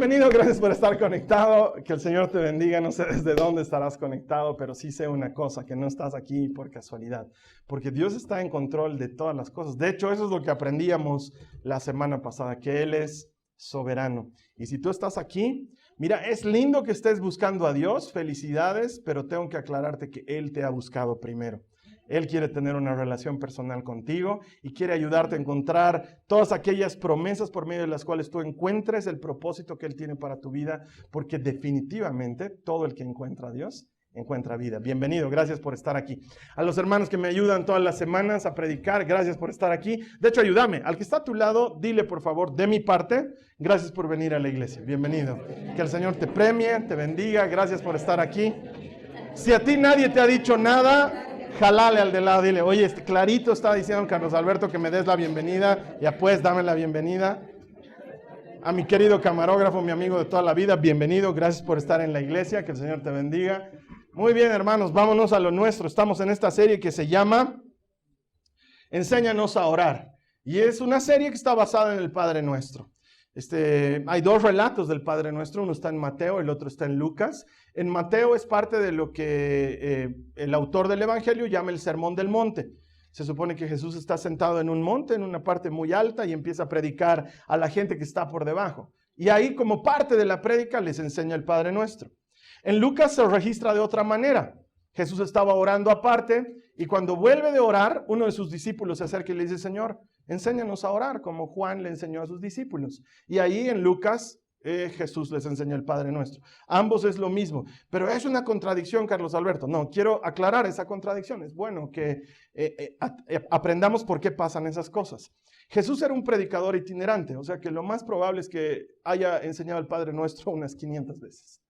bienvenido, gracias por estar conectado, que el Señor te bendiga, no sé desde dónde estarás conectado, pero sí sé una cosa, que no estás aquí por casualidad, porque Dios está en control de todas las cosas. De hecho, eso es lo que aprendíamos la semana pasada, que Él es soberano. Y si tú estás aquí, mira, es lindo que estés buscando a Dios, felicidades, pero tengo que aclararte que Él te ha buscado primero. Él quiere tener una relación personal contigo y quiere ayudarte a encontrar todas aquellas promesas por medio de las cuales tú encuentres el propósito que Él tiene para tu vida, porque definitivamente todo el que encuentra a Dios encuentra vida. Bienvenido, gracias por estar aquí. A los hermanos que me ayudan todas las semanas a predicar, gracias por estar aquí. De hecho, ayúdame. Al que está a tu lado, dile por favor, de mi parte, gracias por venir a la iglesia. Bienvenido. Que el Señor te premie, te bendiga. Gracias por estar aquí. Si a ti nadie te ha dicho nada, jalale al de lado, dile, oye, clarito está diciendo Carlos Alberto que me des la bienvenida. Ya pues, dame la bienvenida. A mi querido camarógrafo, mi amigo de toda la vida, bienvenido. Gracias por estar en la iglesia. Que el Señor te bendiga. Muy bien, hermanos, vámonos a lo nuestro. Estamos en esta serie que se llama Enséñanos a orar. Y es una serie que está basada en el Padre Nuestro. Hay dos relatos del Padre Nuestro, uno está en Mateo, el otro está en Lucas. En Mateo es parte de lo que el autor del Evangelio llama el Sermón del Monte. Se supone que Jesús está sentado en un monte, en una parte muy alta, y empieza a predicar a la gente que está por debajo. Y ahí, como parte de la prédica, les enseña el Padre Nuestro. En Lucas se registra de otra manera. Jesús estaba orando aparte, y cuando vuelve de orar, uno de sus discípulos se acerca y le dice, Señor, enséñanos a orar, como Juan le enseñó a sus discípulos. Y ahí en Lucas, Jesús les enseña el Padre Nuestro. Ambos es lo mismo, pero es una contradicción, Carlos Alberto. No, quiero aclarar esa contradicción. Es bueno que aprendamos por qué pasan esas cosas. Jesús era un predicador itinerante, o sea que lo más probable es que haya enseñado el Padre Nuestro unas 500 veces.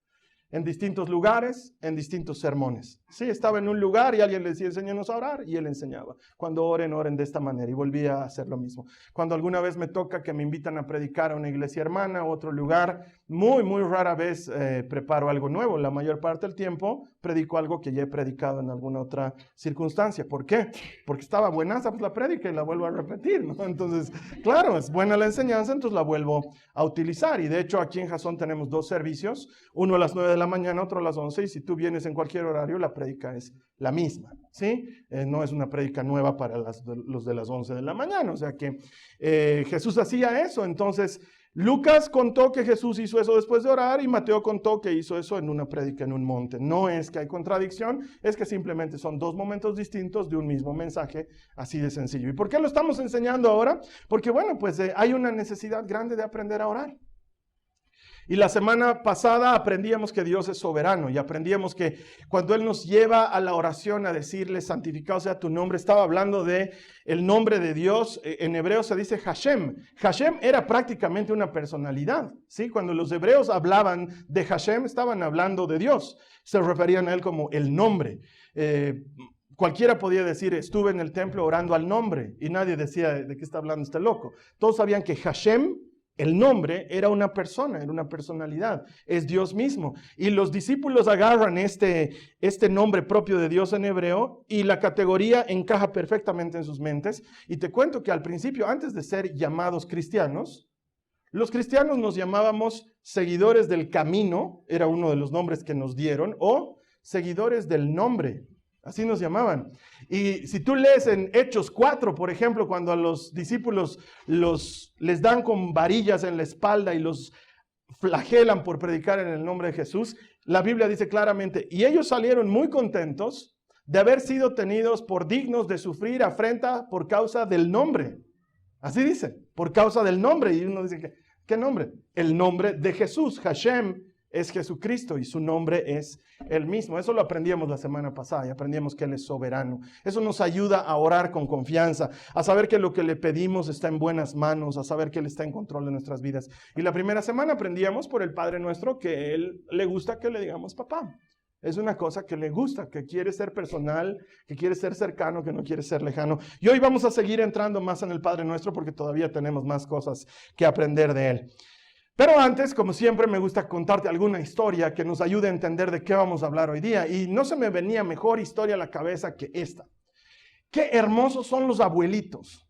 En distintos lugares, en distintos sermones. Sí, estaba en un lugar y alguien le decía, enséñanos a orar, y él enseñaba. Cuando oren, oren de esta manera, y volvía a hacer lo mismo. Cuando alguna vez me toca que me invitan a predicar a una iglesia hermana o otro lugar, muy rara vez preparo algo nuevo. La mayor parte del tiempo predico algo que ya he predicado en alguna otra circunstancia. ¿Por qué? Porque estaba buenaza pues la prédica y la vuelvo a repetir, ¿no? Entonces, claro, es buena la enseñanza, entonces la vuelvo a utilizar. Y de hecho aquí en Jasón tenemos dos servicios, uno a las 9 de la mañana, otro a las 11, y si tú vienes en cualquier horario, la prédica es la misma, ¿sí? No es una prédica nueva para los de las 11 de la mañana, o sea que Jesús hacía eso. Entonces Lucas contó que Jesús hizo eso después de orar, y Mateo contó que hizo eso en una prédica en un monte. No es que hay contradicción, es que simplemente son dos momentos distintos de un mismo mensaje, así de sencillo. ¿Y por qué lo estamos enseñando ahora? Porque bueno, pues hay una necesidad grande de aprender a orar. Y la semana pasada aprendíamos que Dios es soberano, y aprendíamos que cuando Él nos lleva a la oración a decirle, santificado sea tu nombre, estaba hablando de el nombre de Dios. En hebreo se dice Hashem. Hashem era prácticamente una personalidad, ¿sí? Cuando los hebreos hablaban de Hashem, estaban hablando de Dios. Se referían a Él como el nombre. Cualquiera podía decir, estuve en el templo orando al nombre, y nadie decía, ¿de qué está hablando este loco? Todos sabían que Hashem, el nombre, era una persona, era una personalidad, es Dios mismo. Y los discípulos agarran este nombre propio de Dios en hebreo, y la categoría encaja perfectamente en sus mentes. Y te cuento que al principio, antes de ser llamados cristianos, los cristianos nos llamábamos seguidores del camino, era uno de los nombres que nos dieron, o seguidores del nombre. Así nos llamaban. Y si tú lees en Hechos 4, por ejemplo, cuando a los discípulos les dan con varillas en la espalda y los flagelan por predicar en el nombre de Jesús, la Biblia dice claramente, y ellos salieron muy contentos de haber sido tenidos por dignos de sufrir afrenta por causa del nombre. Así dice, por causa del nombre. Y uno dice, ¿qué nombre? El nombre de Jesús. Hashem es Jesucristo y su nombre es el mismo. Eso lo aprendíamos la semana pasada, y aprendíamos que Él es soberano. Eso nos ayuda a orar con confianza, a saber que lo que le pedimos está en buenas manos, a saber que Él está en control de nuestras vidas. Y la primera semana aprendíamos por el Padre Nuestro que Él le gusta que le digamos papá. Es una cosa que le gusta, que quiere ser personal, que quiere ser cercano, que no quiere ser lejano. Y hoy vamos a seguir entrando más en el Padre Nuestro porque todavía tenemos más cosas que aprender de Él. Pero antes, como siempre, me gusta contarte alguna historia que nos ayude a entender de qué vamos a hablar hoy día. Y no se me venía mejor historia a la cabeza que esta. Qué hermosos son los abuelitos.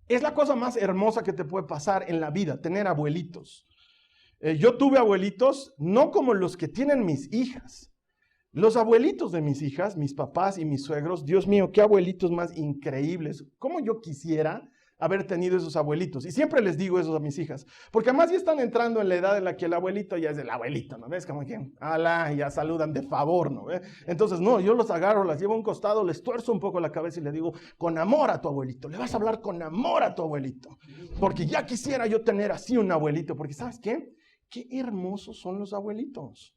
Es la cosa más hermosa que te puede pasar en la vida, tener abuelitos. Yo tuve abuelitos no como los que tienen mis hijas. Los abuelitos de mis hijas, mis papás y mis suegros, Dios mío, qué abuelitos más increíbles. Cómo yo quisiera haber tenido esos abuelitos. Y siempre les digo eso a mis hijas, porque además ya están entrando en la edad en la que el abuelito ya es el abuelito, ¿no ves? Como que, ala, ya saludan de favor, ¿no ves? Entonces, no, yo los agarro, las llevo a un costado, les tuerzo un poco la cabeza y les digo, con amor a tu abuelito, le vas a hablar con amor a tu abuelito, porque ya quisiera yo tener así un abuelito, porque ¿sabes qué? Qué hermosos son los abuelitos.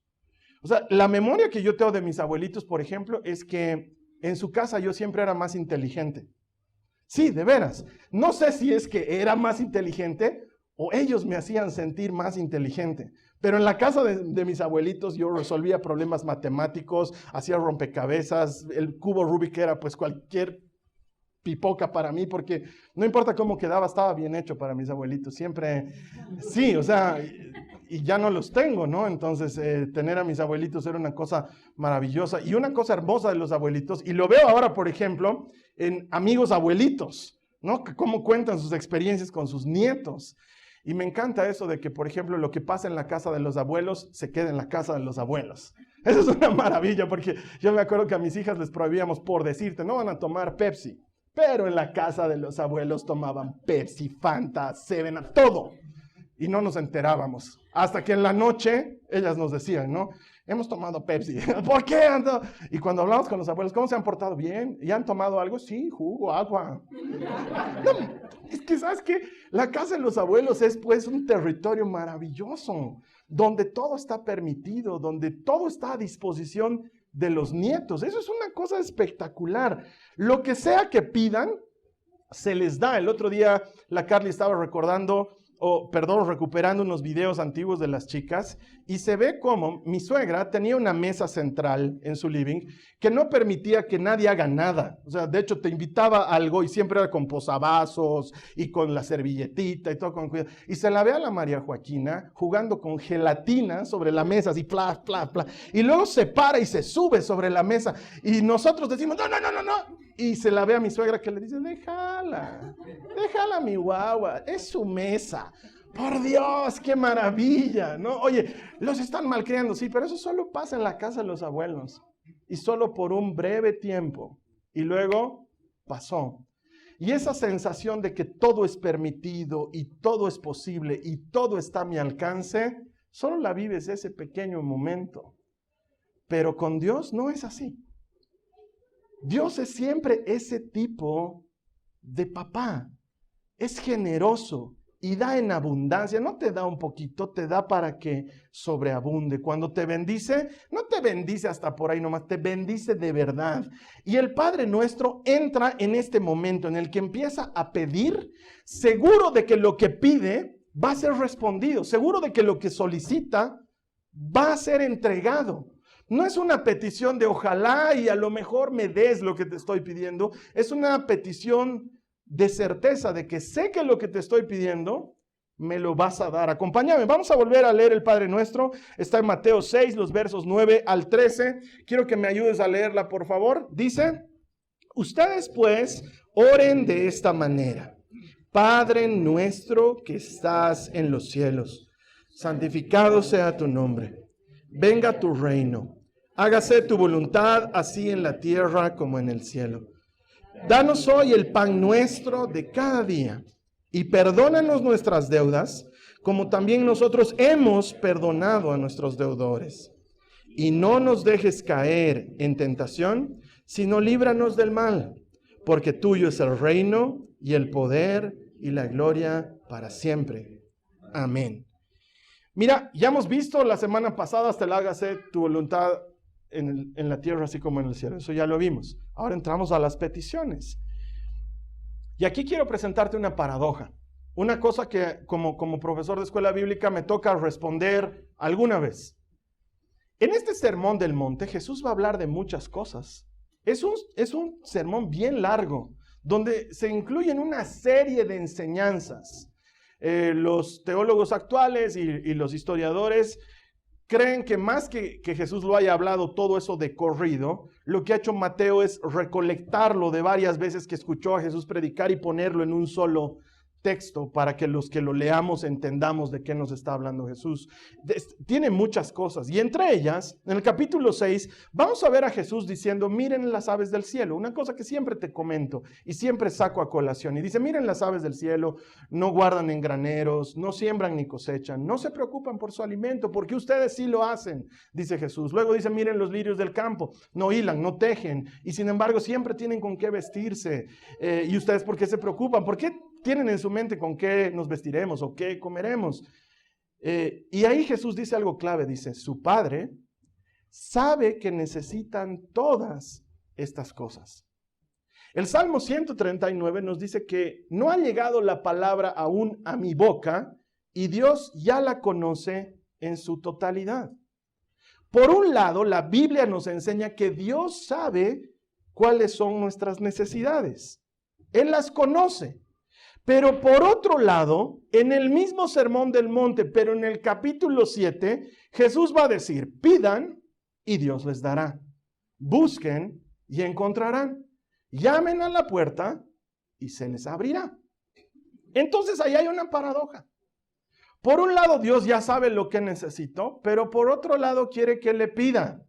O sea, la memoria que yo tengo de mis abuelitos, por ejemplo, es que en su casa yo siempre era más inteligente. Sí, de veras. No sé si es que era más inteligente o ellos me hacían sentir más inteligente. Pero en la casa de mis abuelitos yo resolvía problemas matemáticos, hacía rompecabezas, el cubo Rubik era pues cualquier pipoca para mí, porque no importa cómo quedaba, estaba bien hecho para mis abuelitos. Siempre, sí, o sea, y ya no los tengo, ¿no? Entonces, tener a mis abuelitos era una cosa maravillosa y una cosa hermosa de los abuelitos. Y lo veo ahora, por ejemplo, en amigos abuelitos, ¿no? Cómo cuentan sus experiencias con sus nietos. Y me encanta eso de que, por ejemplo, lo que pasa en la casa de los abuelos se queda en la casa de los abuelos. Eso es una maravilla, porque yo me acuerdo que a mis hijas les prohibíamos, por decirte, no van a tomar Pepsi. Pero en la casa de los abuelos tomaban Pepsi, Fanta, 7-Up, todo. Y no nos enterábamos. Hasta que en la noche ellas nos decían, ¿no? Hemos tomado Pepsi. ¿Por qué? Y cuando hablamos con los abuelos, ¿cómo se han portado? Bien. ¿Y han tomado algo? Sí, jugo, agua. No, es que, ¿sabes qué? La casa de los abuelos es pues un territorio maravilloso, donde todo está permitido, donde todo está a disposición de los nietos. Eso es una cosa espectacular. Lo que sea que pidan, se les da. El otro día la Carly estaba recuperando unos videos antiguos de las chicas y se ve como mi suegra tenía una mesa central en su living que no permitía que nadie haga nada. O sea, de hecho te invitaba a algo y siempre era con posavasos y con la servilletita y todo con cuidado. Y se la ve a la María Joaquina jugando con gelatina sobre la mesa, así, pla, pla, pla. Y luego se para y se sube sobre la mesa. Y nosotros decimos, no, no, no, no, no. Y se la ve a mi suegra que le dice, déjala mi guagua, es su mesa. Por Dios, qué maravilla, ¿no? Oye, los están malcriando, sí, pero eso solo pasa en la casa de los abuelos. Y solo por un breve tiempo. Y luego pasó. Y esa sensación de que todo es permitido y todo es posible y todo está a mi alcance, solo la vives ese pequeño momento. Pero con Dios no es así. Dios es siempre ese tipo de papá. Es generoso y da en abundancia. No te da un poquito, te da para que sobreabunde. Cuando te bendice, no te bendice hasta por ahí nomás, te bendice de verdad. Y el Padre nuestro entra en este momento en el que empieza a pedir, seguro de que lo que pide va a ser respondido, seguro de que lo que solicita va a ser entregado. No es una petición de ojalá y a lo mejor me des lo que te estoy pidiendo. Es una petición de certeza de que sé que lo que te estoy pidiendo me lo vas a dar. Acompáñame, vamos a volver a leer el Padre Nuestro. Está en Mateo 6, los versos 9 al 13. Quiero que me ayudes a leerla, por favor. Dice, ustedes pues oren de esta manera. Padre nuestro que estás en los cielos, santificado sea tu nombre. Venga tu reino. Hágase tu voluntad, así en la tierra como en el cielo. Danos hoy el pan nuestro de cada día y perdónanos nuestras deudas, como también nosotros hemos perdonado a nuestros deudores. Y no nos dejes caer en tentación, sino líbranos del mal, porque tuyo es el reino y el poder y la gloria para siempre. Amén. Mira, ya hemos visto la semana pasada, hasta el hágase tu voluntad en la tierra así como en el cielo. Eso ya lo vimos. Ahora entramos a las peticiones. Y aquí quiero presentarte una paradoja. Una cosa que como profesor de escuela bíblica me toca responder alguna vez. En este sermón del monte Jesús va a hablar de muchas cosas. Es un sermón bien largo, donde se incluyen una serie de enseñanzas. Los teólogos actuales y los historiadores creen que más que Jesús lo haya hablado todo eso de corrido, lo que ha hecho Mateo es recolectarlo de varias veces que escuchó a Jesús predicar y ponerlo en un solo texto para que los que lo leamos entendamos de qué nos está hablando Jesús. Tiene muchas cosas y entre ellas, en el capítulo 6, vamos a ver a Jesús diciendo, miren las aves del cielo, una cosa que siempre te comento y siempre saco a colación. Y dice, miren las aves del cielo, no guardan en graneros, no siembran ni cosechan, no se preocupan por su alimento, porque ustedes sí lo hacen, dice Jesús. Luego dice, miren los lirios del campo, no hilan, no tejen, y sin embargo siempre tienen con qué vestirse. ¿Y ustedes por qué se preocupan? ¿Por qué tienen en su mente con qué nos vestiremos o qué comeremos? Y ahí Jesús dice algo clave, dice, su Padre sabe que necesitan todas estas cosas. El Salmo 139 nos dice que no ha llegado la palabra aún a mi boca y Dios ya la conoce en su totalidad. Por un lado, la Biblia nos enseña que Dios sabe cuáles son nuestras necesidades. Él las conoce. Pero por otro lado, en el mismo Sermón del Monte, pero en el capítulo 7, Jesús va a decir, pidan y Dios les dará. Busquen y encontrarán. Llamen a la puerta y se les abrirá. Entonces ahí hay una paradoja. Por un lado, Dios ya sabe lo que necesito, pero por otro lado quiere que le pida.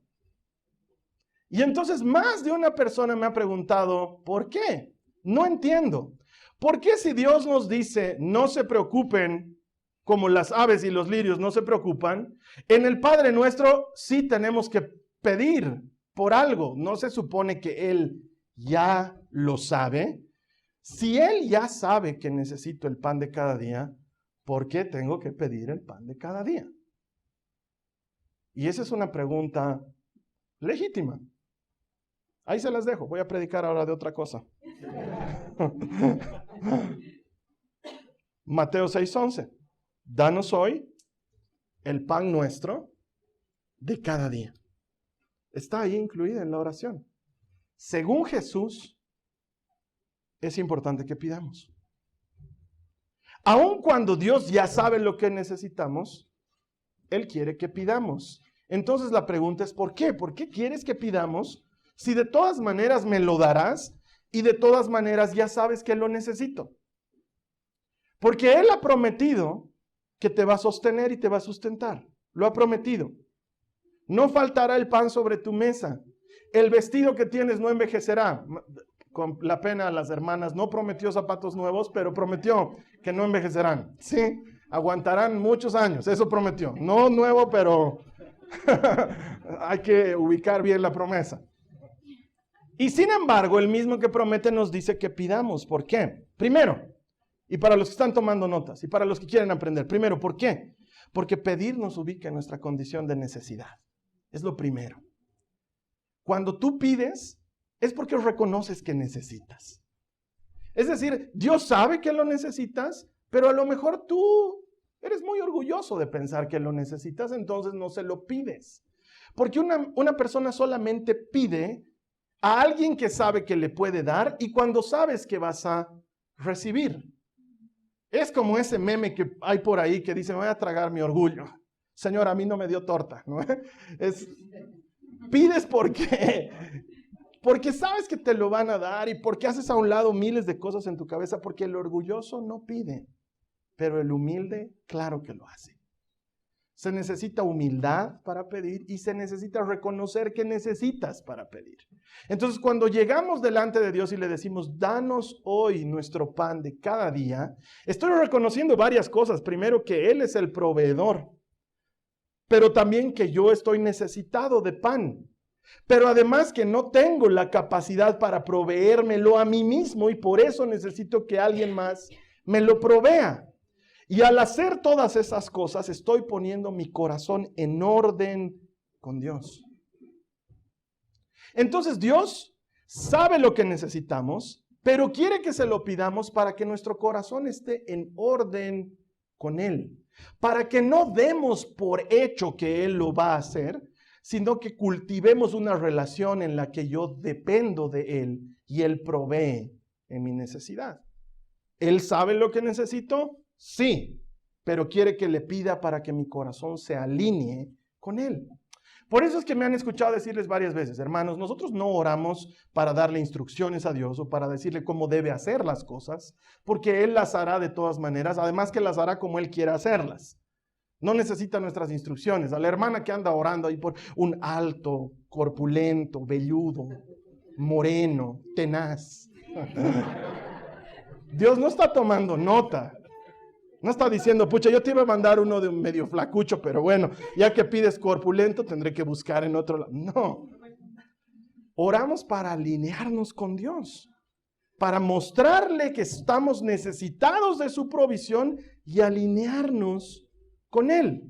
Y entonces más de una persona me ha preguntado, ¿por qué? No entiendo. ¿Por qué si Dios nos dice, no se preocupen, como las aves y los lirios no se preocupan, en el Padre Nuestro sí tenemos que pedir por algo? ¿No se supone que Él ya lo sabe? Si Él ya sabe que necesito el pan de cada día, ¿por qué tengo que pedir el pan de cada día? Y esa es una pregunta legítima. Ahí se las dejo. Voy a predicar ahora de otra cosa. Mateo 6:11. Danos hoy el pan nuestro de cada día. Está ahí incluida en la oración. Según Jesús, es importante que pidamos. Aun cuando Dios ya sabe lo que necesitamos, Él quiere que pidamos. Entonces la pregunta es, ¿por qué? ¿Por qué quieres que pidamos si de todas maneras me lo darás y de todas maneras ya sabes que lo necesito? Porque Él ha prometido que te va a sostener y te va a sustentar. Lo ha prometido. No faltará el pan sobre tu mesa. El vestido que tienes no envejecerá. Con la pena a las hermanas, no prometió zapatos nuevos, pero prometió que no envejecerán. Sí, aguantarán muchos años, eso prometió. No nuevo, pero hay que ubicar bien la promesa. Y sin embargo, el mismo que promete nos dice que pidamos. ¿Por qué? Primero, y para los que están tomando notas, y para los que quieren aprender, primero, ¿por qué? Porque pedir nos ubica en nuestra condición de necesidad. Es lo primero. Cuando tú pides, es porque reconoces que necesitas. Es decir, Dios sabe que lo necesitas, pero a lo mejor tú eres muy orgulloso de pensar que lo necesitas, entonces no se lo pides. Porque una persona solamente pide a alguien que sabe que le puede dar y cuando sabes que vas a recibir. Es como ese meme que hay por ahí que dice, me voy a tragar mi orgullo. Señor, a mí no me dio torta, ¿no? Pides porque sabes que te lo van a dar y porque haces a un lado miles de cosas en tu cabeza, porque el orgulloso no pide, pero el humilde, claro que lo hace. Se necesita humildad para pedir y se necesita reconocer que necesitas para pedir. Entonces, cuando llegamos delante de Dios y le decimos, danos hoy nuestro pan de cada día, estoy reconociendo varias cosas. Primero, que Él es el proveedor, pero también que yo estoy necesitado de pan. Pero además que no tengo la capacidad para proveérmelo a mí mismo y por eso necesito que alguien más me lo provea. Y al hacer todas esas cosas estoy poniendo mi corazón en orden con Dios. Entonces Dios sabe lo que necesitamos, pero quiere que se lo pidamos para que nuestro corazón esté en orden con Él. Para que no demos por hecho que Él lo va a hacer, sino que cultivemos una relación en la que yo dependo de Él y Él provee en mi necesidad. ¿Él sabe lo que necesito? Sí, pero quiere que le pida para que mi corazón se alinee con Él. Por eso es que me han escuchado decirles varias veces, hermanos, nosotros no oramos para darle instrucciones a Dios o para decirle cómo debe hacer las cosas, porque Él las hará de todas maneras, además que las hará como Él quiera hacerlas. No necesita nuestras instrucciones. A la hermana que anda orando ahí por un alto, corpulento, velludo, moreno, tenaz. Dios no está tomando nota. No está diciendo, pucha, yo te iba a mandar uno de un medio flacucho, pero bueno, ya que pides corpulento, tendré que buscar en otro lado. No. Oramos para alinearnos con Dios, para mostrarle que estamos necesitados de su provisión y alinearnos con Él.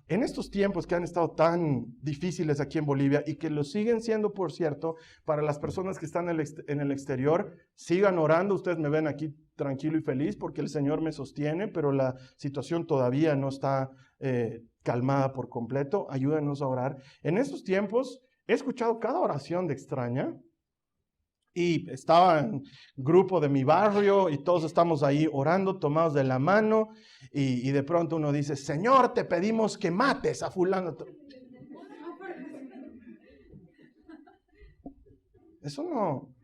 En estos tiempos que han estado tan difíciles aquí en Bolivia y que lo siguen siendo, por cierto, para las personas que están en el exterior, sigan orando. Ustedes me ven aquí tranquilo y feliz porque el Señor me sostiene, pero la situación todavía no está calmada por completo. Ayúdenos a orar. En estos tiempos he escuchado cada oración de extraña. Y estaba en grupo de mi barrio y todos estamos ahí orando, tomados de la mano. Y de pronto uno dice, Señor, te pedimos que mates a fulano. Eso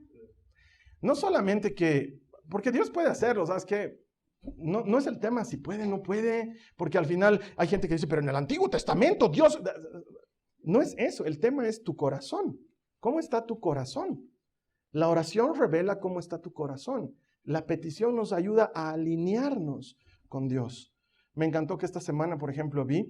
no solamente que, porque Dios puede hacerlo, ¿sabes qué? No es el tema si puede, no puede, porque al final hay gente que dice, pero en el Antiguo Testamento Dios... No es eso, el tema es tu corazón. ¿Cómo está tu corazón? La oración revela cómo está tu corazón. La petición nos ayuda a alinearnos con Dios. Me encantó que esta semana, por ejemplo, vi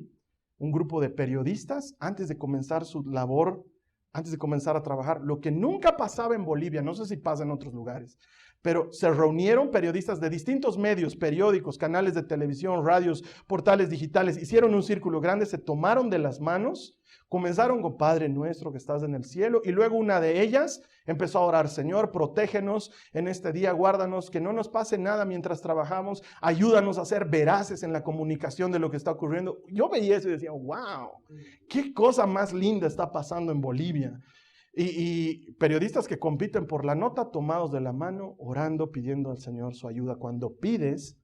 un grupo de periodistas antes de comenzar su labor, antes de comenzar a trabajar, lo que nunca pasaba en Bolivia, no sé si pasa en otros lugares, pero se reunieron periodistas de distintos medios, periódicos, canales de televisión, radios, portales digitales, hicieron un círculo grande, se tomaron de las manos, comenzaron con Padre nuestro que estás en el cielo, y luego una de ellas empezó a orar, Señor, protégenos en este día, guárdanos, que no nos pase nada mientras trabajamos, ayúdanos a ser veraces en la comunicación de lo que está ocurriendo. Yo veía eso y decía, wow, qué cosa más linda está pasando en Bolivia. Y periodistas que compiten por la nota, tomados de la mano, orando, pidiendo al Señor su ayuda. Cuando pides,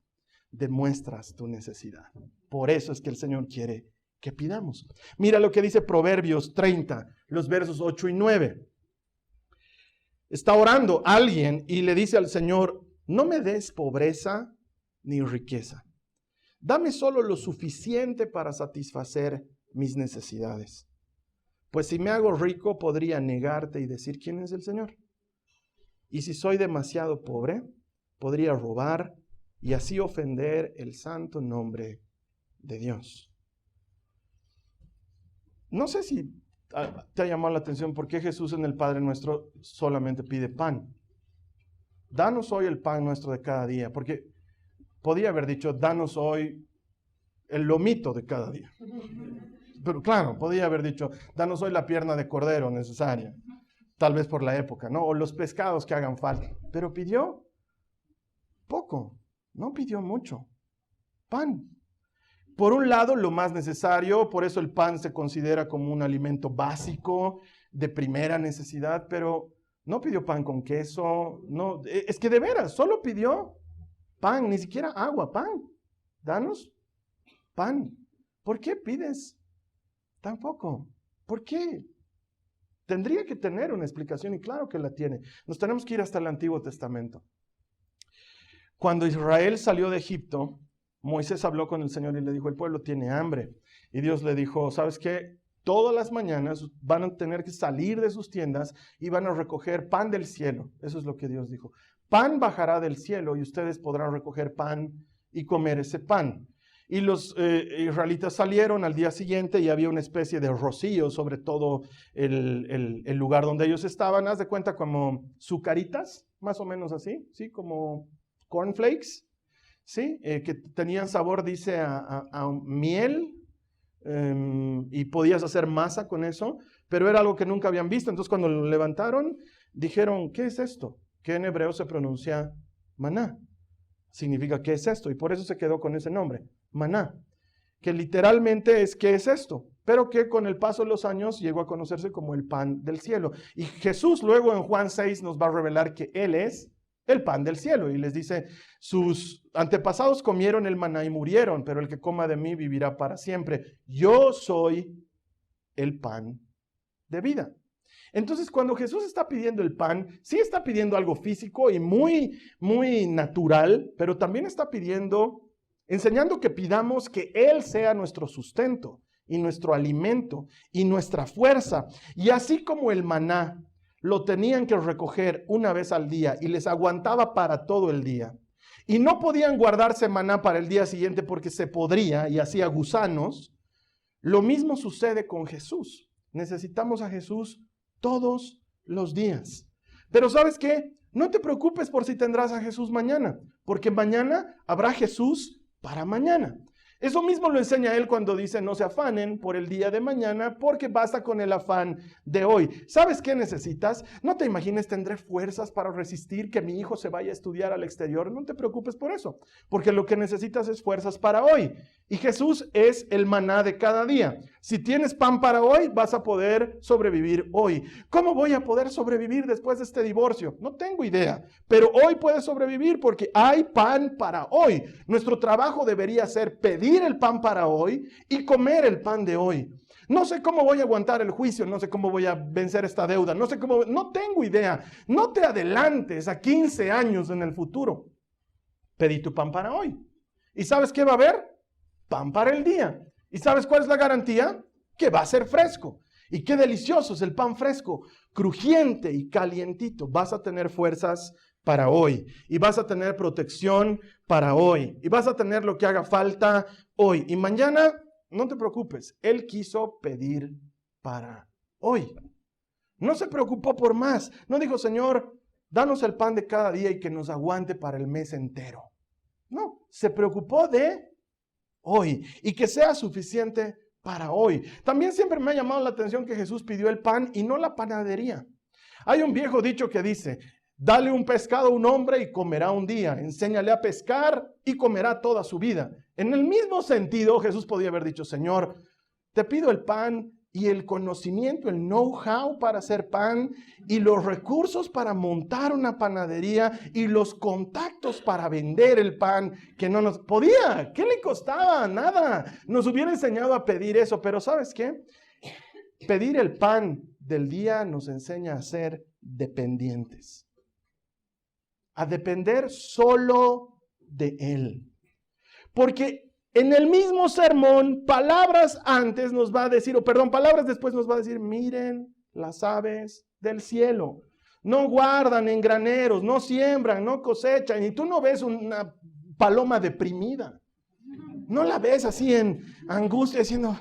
demuestras tu necesidad. Por eso es que el Señor quiere que pidamos. Mira lo que dice Proverbios 30, los versos 8 y 9. Está orando alguien y le dice al Señor, no me des pobreza ni riqueza. Dame solo lo suficiente para satisfacer mis necesidades. Pues si me hago rico, podría negarte y decir quién es el Señor. Y si soy demasiado pobre, podría robar y así ofender el santo nombre de Dios. No sé si te ha llamado la atención por qué Jesús en el Padre Nuestro solamente pide pan. Danos hoy el pan nuestro de cada día, porque podía haber dicho, danos hoy el lomito de cada día. Pero claro, podía haber dicho, danos hoy la pierna de cordero necesaria, tal vez por la época, ¿no? O los pescados que hagan falta. Pero pidió poco, no pidió mucho. Pan. Por un lado, lo más necesario, por eso el pan se considera como un alimento básico, de primera necesidad, pero no pidió pan con queso, no, es que de veras, solo pidió pan, ni siquiera agua, pan. Danos pan. ¿Por qué pides tan poco? ¿Por qué? Tendría que tener una explicación y claro que la tiene. Nos tenemos que ir hasta el Antiguo Testamento. Cuando Israel salió de Egipto, Moisés habló con el Señor y le dijo, el pueblo tiene hambre. Y Dios le dijo, ¿sabes qué? Todas las mañanas van a tener que salir de sus tiendas y van a recoger pan del cielo. Eso es lo que Dios dijo. Pan bajará del cielo y ustedes podrán recoger pan y comer ese pan. Y los israelitas salieron al día siguiente y había una especie de rocío sobre todo el lugar donde ellos estaban. Haz de cuenta como sucaritas, más o menos así, ¿sí? Como cornflakes. ¿Sí? Que tenían sabor, dice, a miel y podías hacer masa con eso, pero era algo que nunca habían visto. Entonces cuando lo levantaron, dijeron, ¿qué es esto? Que en hebreo se pronuncia maná. Significa, ¿qué es esto? Y por eso se quedó con ese nombre, maná, que literalmente es, ¿qué es esto? Pero que con el paso de los años llegó a conocerse como el pan del cielo. Y Jesús luego en Juan 6 nos va a revelar que Él es el pan del cielo, y les dice, sus antepasados comieron el maná y murieron, pero el que coma de mí vivirá para siempre. Yo soy el pan de vida. Entonces, cuando Jesús está pidiendo el pan, sí está pidiendo algo físico y muy, muy natural, pero también está enseñando que pidamos que Él sea nuestro sustento y nuestro alimento y nuestra fuerza. Y así como el maná lo tenían que recoger una vez al día y les aguantaba para todo el día, y no podían guardarse maná para el día siguiente porque se podría y hacía gusanos, lo mismo sucede con Jesús. Necesitamos a Jesús todos los días. Pero ¿sabes qué? No te preocupes por si tendrás a Jesús mañana, porque mañana habrá Jesús para mañana. Eso mismo lo enseña él cuando dice no se afanen por el día de mañana porque basta con el afán de hoy. ¿Sabes qué necesitas? No te imagines tendré fuerzas para resistir que mi hijo se vaya a estudiar al exterior. No te preocupes por eso, porque lo que necesitas es fuerzas para hoy. Y Jesús es el maná de cada día. Si tienes pan para hoy, vas a poder sobrevivir hoy. ¿Cómo voy a poder sobrevivir después de este divorcio? No tengo idea, pero hoy puedes sobrevivir porque hay pan para hoy. Nuestro trabajo debería ser pedir el pan para hoy y comer el pan de hoy. No sé cómo voy a aguantar el juicio, no sé cómo voy a vencer esta deuda, no tengo idea. No te adelantes a 15 años en el futuro. Pedí tu pan para hoy. ¿Y sabes qué va a haber? Pan para el día. ¿Y sabes cuál es la garantía? Que va a ser fresco. Y qué delicioso es el pan fresco, crujiente y calientito. Vas a tener fuerzas para hoy. Y vas a tener protección para hoy. Y vas a tener lo que haga falta hoy. Y mañana, no te preocupes. Él quiso pedir para hoy. No se preocupó por más. No dijo, Señor, danos el pan de cada día y que nos aguante para el mes entero. No, se preocupó de hoy y que sea suficiente para hoy. También siempre me ha llamado la atención que Jesús pidió el pan y no la panadería. Hay un viejo dicho que dice, dale un pescado a un hombre y comerá un día, enséñale a pescar y comerá toda su vida. En el mismo sentido, Jesús podía haber dicho, Señor, te pido el pan y el conocimiento, el know-how para hacer pan y los recursos para montar una panadería y los contactos para vender el pan que no nos podía. ¿Qué le costaba? Nada. Nos hubiera enseñado a pedir eso, pero ¿sabes qué? Pedir el pan del día nos enseña a ser dependientes, a depender solo de Él. Porque en el mismo sermón, palabras antes nos va a decir, palabras después nos va a decir, miren las aves del cielo. No guardan en graneros, no siembran, no cosechan. Y tú no ves una paloma deprimida. No la ves así en angustia diciendo,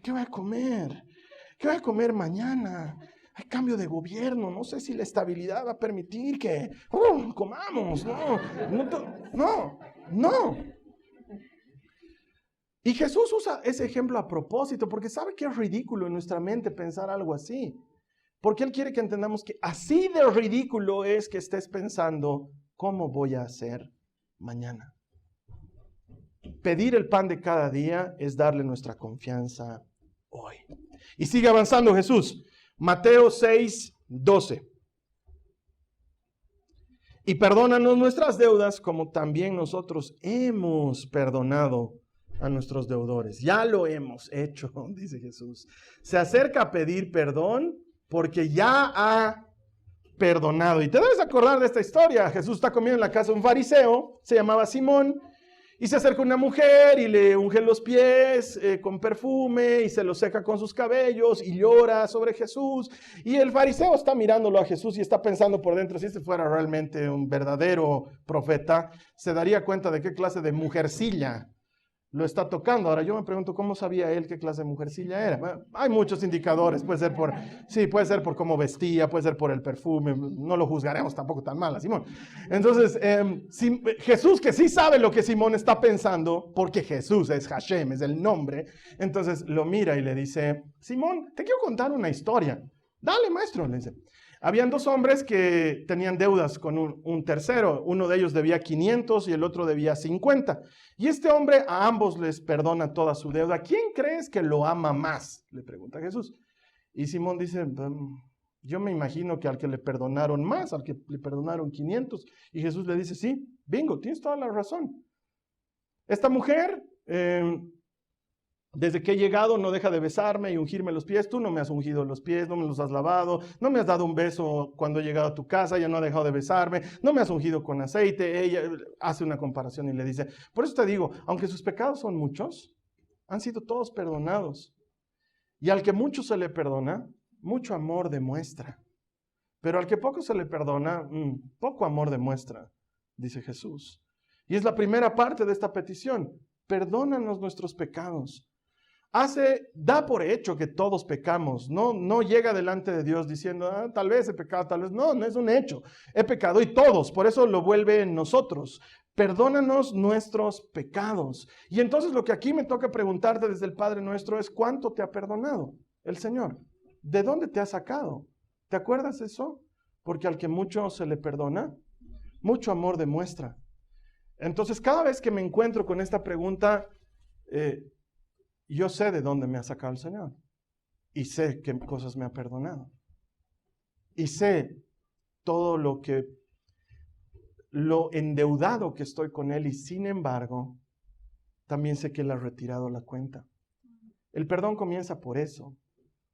¿qué voy a comer? ¿Qué voy a comer mañana? Hay cambio de gobierno, no sé si la estabilidad va a permitir que comamos. No. Y Jesús usa ese ejemplo a propósito porque sabe que es ridículo en nuestra mente pensar algo así. Porque Él quiere que entendamos que así de ridículo es que estés pensando, ¿cómo voy a hacer mañana? Pedir el pan de cada día es darle nuestra confianza hoy. Y sigue avanzando Jesús. Mateo 6:12. Y perdónanos nuestras deudas como también nosotros hemos perdonado a nuestros deudores. Ya lo hemos hecho, dice Jesús. Se acerca a pedir perdón porque ya ha perdonado. Y te debes acordar de esta historia. Jesús está comiendo en la casa de un fariseo, se llamaba Simón, y se acerca una mujer y le unge los pies con perfume y se los seca con sus cabellos y llora sobre Jesús. Y el fariseo está mirándolo a Jesús y está pensando por dentro, si este fuera realmente un verdadero profeta, se daría cuenta de qué clase de mujercilla lo está tocando. Ahora yo me pregunto cómo sabía él qué clase de mujercilla era. Bueno, hay muchos indicadores, puede ser por cómo vestía, puede ser por el perfume, no lo juzgaremos tampoco tan mal a Simón. Entonces, Jesús que sí sabe lo que Simón está pensando, porque Jesús es Hashem, es el nombre, entonces lo mira y le dice, Simón, te quiero contar una historia. Dale, maestro, le dice. Habían dos hombres que tenían deudas con un tercero. Uno de ellos debía 500 y el otro debía 50. Y este hombre a ambos les perdona toda su deuda. ¿Quién crees que lo ama más? Le pregunta Jesús. Y Simón dice, yo me imagino que al que le perdonaron más, al que le perdonaron 500. Y Jesús le dice, sí, bingo, tienes toda la razón. Esta mujer Desde que he llegado no deja de besarme y ungirme los pies. Tú no me has ungido los pies, no me los has lavado, no me has dado un beso cuando he llegado a tu casa, ella no ha dejado de besarme, no me has ungido con aceite. Ella hace una comparación y le dice, por eso te digo, aunque sus pecados son muchos, han sido todos perdonados. Y al que mucho se le perdona, mucho amor demuestra. Pero al que poco se le perdona, poco amor demuestra, dice Jesús. Y es la primera parte de esta petición. Perdónanos nuestros pecados. Da por hecho que todos pecamos. No llega delante de Dios diciendo, tal vez he pecado, tal vez. No es un hecho. He pecado y todos, por eso lo vuelve en nosotros. Perdónanos nuestros pecados. Y entonces lo que aquí me toca preguntarte desde el Padre Nuestro es, ¿cuánto te ha perdonado el Señor? ¿De dónde te ha sacado? ¿Te acuerdas eso? Porque al que mucho se le perdona, mucho amor demuestra. Entonces, cada vez que me encuentro con esta pregunta, yo sé de dónde me ha sacado el Señor. Y sé qué cosas me ha perdonado. Y sé todo lo endeudado que estoy con Él. Y sin embargo, también sé que Él ha retirado la cuenta. El perdón comienza por eso.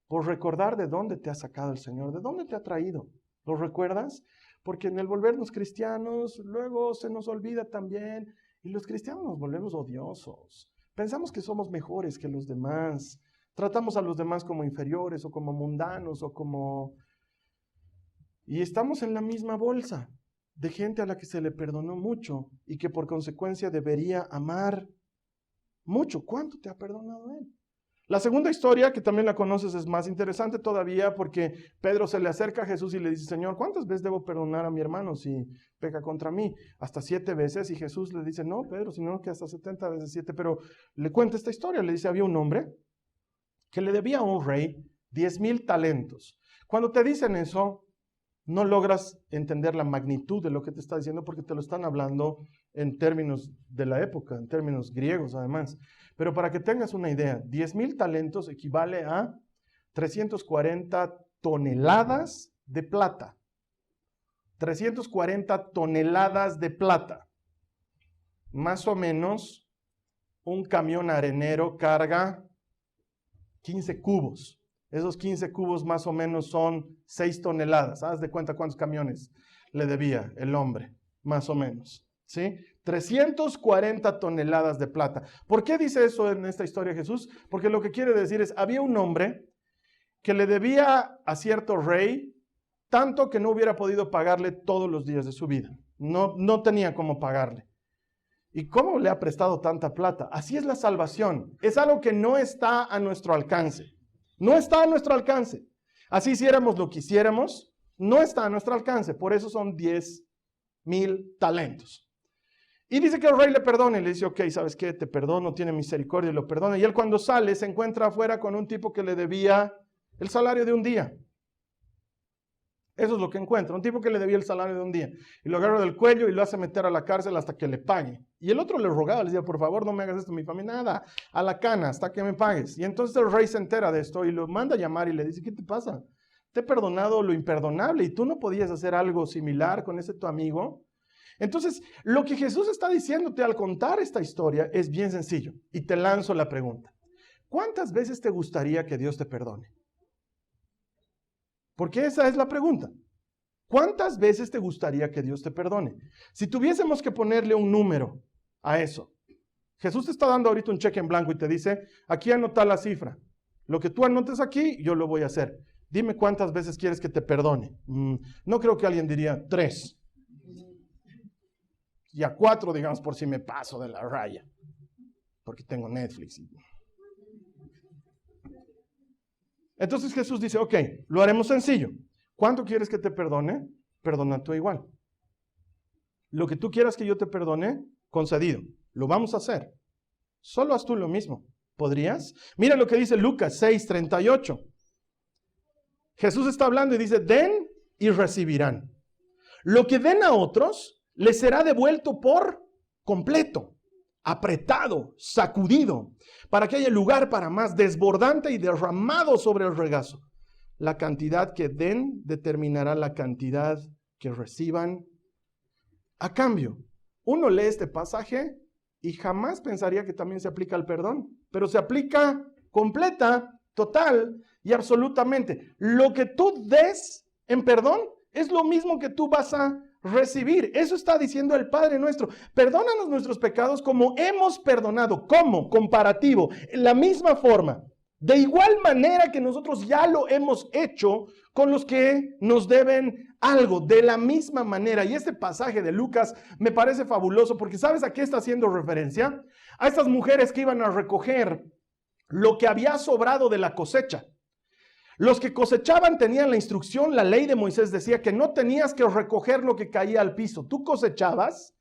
Por recordar de dónde te ha sacado el Señor, de dónde te ha traído. ¿Lo recuerdas? Porque en el volvernos cristianos, luego se nos olvida también, y los cristianos nos volvemos odiosos. Pensamos que somos mejores que los demás. Tratamos a los demás como inferiores, o como mundanos, y estamos en la misma bolsa de gente a la que se le perdonó mucho, y que por consecuencia debería amar mucho. ¿Cuánto te ha perdonado Él? La segunda historia, que también la conoces, es más interesante todavía porque Pedro se le acerca a Jesús y le dice, Señor, ¿cuántas veces debo perdonar a mi hermano si peca contra mí? Hasta 7 veces. Y Jesús le dice, no, Pedro, sino que hasta 70 veces 7. Pero le cuenta esta historia. Le dice, había un hombre que le debía a un rey 10,000 talentos. Cuando te dicen eso, no logras entender la magnitud de lo que te está diciendo porque te lo están hablando en términos de la época, en términos griegos además. Pero para que tengas una idea, 10,000 talentos equivale a 340 toneladas de plata. 340 toneladas de plata. Más o menos, un camión arenero carga 15 cubos. Esos 15 cubos más o menos son 6 toneladas. Haz de cuenta cuántos camiones le debía el hombre, más o menos. ¿Sí? 340 toneladas de plata. ¿Por qué dice eso en esta historia Jesús? Porque lo que quiere decir es, había un hombre que le debía a cierto rey tanto que no hubiera podido pagarle todos los días de su vida. No tenía cómo pagarle. ¿Y cómo le ha prestado tanta plata? Así es la salvación. Es algo que no está a nuestro alcance. No está a nuestro alcance. Así hiciéramos lo que hiciéramos, no está a nuestro alcance. Por eso son 10,000 talentos. Y dice que el rey le perdona y le dice, ok, ¿sabes qué? Te perdono, tiene misericordia y lo perdona. Y él cuando sale se encuentra afuera con un tipo que le debía el salario de un día. Eso es lo que encuentra, un tipo que le debía el salario de un día. Y lo agarra del cuello y lo hace meter a la cárcel hasta que le pague. Y el otro le rogaba, le decía, por favor, no me hagas esto, mi familia, nada, a la cana, hasta que me pagues. Y entonces el rey se entera de esto y lo manda a llamar y le dice, ¿qué te pasa? Te he perdonado lo imperdonable y tú no podías hacer algo similar con ese tu amigo. Entonces, lo que Jesús está diciéndote al contar esta historia es bien sencillo. Y te lanzo la pregunta. ¿Cuántas veces te gustaría que Dios te perdone? Porque esa es la pregunta. ¿Cuántas veces te gustaría que Dios te perdone? Si tuviésemos que ponerle un número a eso. Jesús te está dando ahorita un cheque en blanco y te dice, aquí anota la cifra. Lo que tú anotes aquí, yo lo voy a hacer. Dime cuántas veces quieres que te perdone. No creo que alguien diría 3. Y a 4, digamos, por si me paso de la raya. Porque tengo Netflix. Entonces Jesús dice, ok, lo haremos sencillo. ¿Cuánto quieres que te perdone? Perdona tú igual. Lo que tú quieras que yo te perdone, concedido. Lo vamos a hacer. Solo haz tú lo mismo. ¿Podrías? Mira lo que dice Lucas 6:38. Jesús está hablando y dice, den y recibirán. Lo que den a otros, les será devuelto por completo, apretado, sacudido, para que haya lugar para más, desbordante y derramado sobre el regazo. La cantidad que den determinará la cantidad que reciban a cambio. Uno lee este pasaje Y jamás pensaría que también se aplica al perdón, pero se aplica completa, total y absolutamente. Lo que tú des en perdón es lo mismo que tú vas a recibir. Eso está diciendo el Padre nuestro. Perdónanos nuestros pecados como hemos perdonado. ¿Cómo? Comparativo. En la misma forma. De igual manera que nosotros ya lo hemos hecho con los que nos deben algo. De la misma manera. Y este pasaje de Lucas me parece fabuloso porque ¿sabes a qué está haciendo referencia? A estas mujeres que iban a recoger lo que había sobrado de la cosecha. Los que cosechaban tenían la instrucción, la ley de Moisés decía que no tenías que recoger lo que caía al piso. Tú cosechabas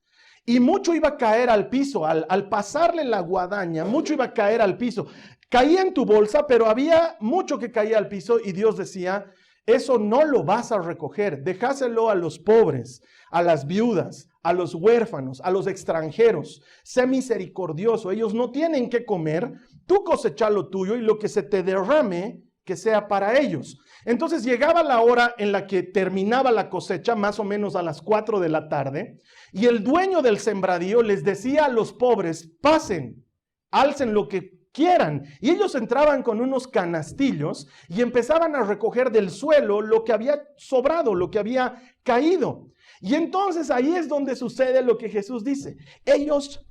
y mucho iba a caer al piso. Al pasarle la guadaña, mucho iba a caer al piso. Caía en tu bolsa, pero había mucho que caía al piso y Dios decía, eso no lo vas a recoger. Dejáselo a los pobres, a las viudas, a los huérfanos, a los extranjeros. Sé misericordioso. Ellos no tienen que comer. Tú cosecha lo tuyo y lo que se te derrame, que sea para ellos. Entonces llegaba la hora en la que terminaba la cosecha, más o menos a las 4 de la tarde, y el dueño del sembradío les decía a los pobres, pasen, alcen lo que quieran. Y ellos entraban con unos canastillos y empezaban a recoger del suelo lo que había sobrado, lo que había caído. Y entonces ahí es donde sucede lo que Jesús dice. Ellos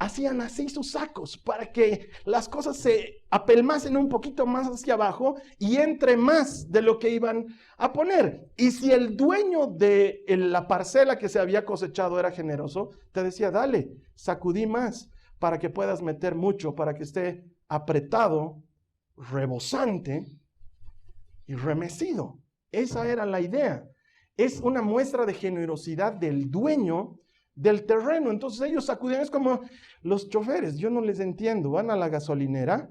hacían así sus sacos para que las cosas se apelmasen un poquito más hacia abajo y entre más de lo que iban a poner. Y si el dueño de la parcela que se había cosechado era generoso, te decía, dale, sacudí más para que puedas meter mucho, para que esté apretado, rebosante y remecido. Esa era la idea. Es una muestra de generosidad del dueño del terreno. Entonces ellos sacudían, es como los choferes, yo no les entiendo, van a la gasolinera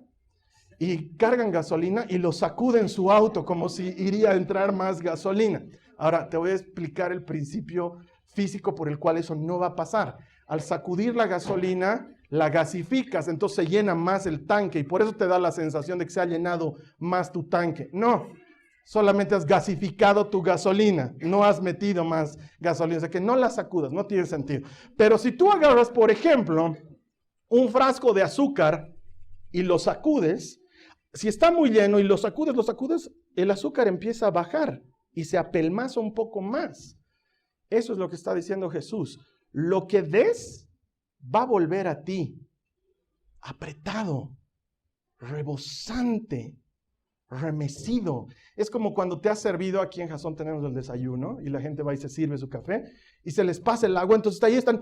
y cargan gasolina y lo sacuden su auto como si iría a entrar más gasolina. Ahora te voy a explicar el principio físico por el cual eso no va a pasar. Al sacudir la gasolina, la gasificas, entonces se llena más el tanque y por eso te da la sensación de que se ha llenado más tu tanque. No. Solamente has gasificado tu gasolina, no has metido más gasolina, o sea que no la sacudas, no tiene sentido. Pero si tú agarras, por ejemplo, un frasco de azúcar y lo sacudes, si está muy lleno y lo sacudes, el azúcar empieza a bajar y se apelmaza un poco más. Eso es lo que está diciendo Jesús. Lo que des va a volver a ti, apretado, rebosante, remecido. Es como cuando te has servido, aquí en Jasón tenemos el desayuno y la gente va y se sirve su café y se les pasa el agua, entonces ahí están,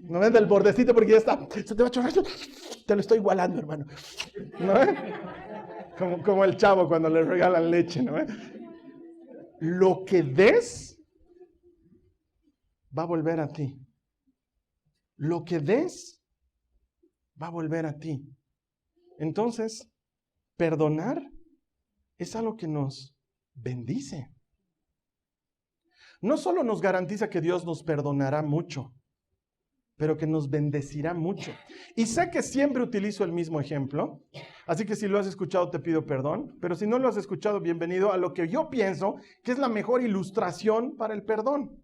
no ven del bordecito porque ya está, se te va a chorrar, te lo estoy igualando, hermano, ¿no? Como el chavo cuando le regalan leche, ¿no? Lo que des va a volver a ti. Lo que des va a volver a ti. Entonces, perdonar es algo que nos bendice. No solo nos garantiza que Dios nos perdonará mucho, pero que nos bendecirá mucho. Y sé que siempre utilizo el mismo ejemplo, así que si lo has escuchado te pido perdón, pero si no lo has escuchado, bienvenido a lo que yo pienso que es la mejor ilustración para el perdón.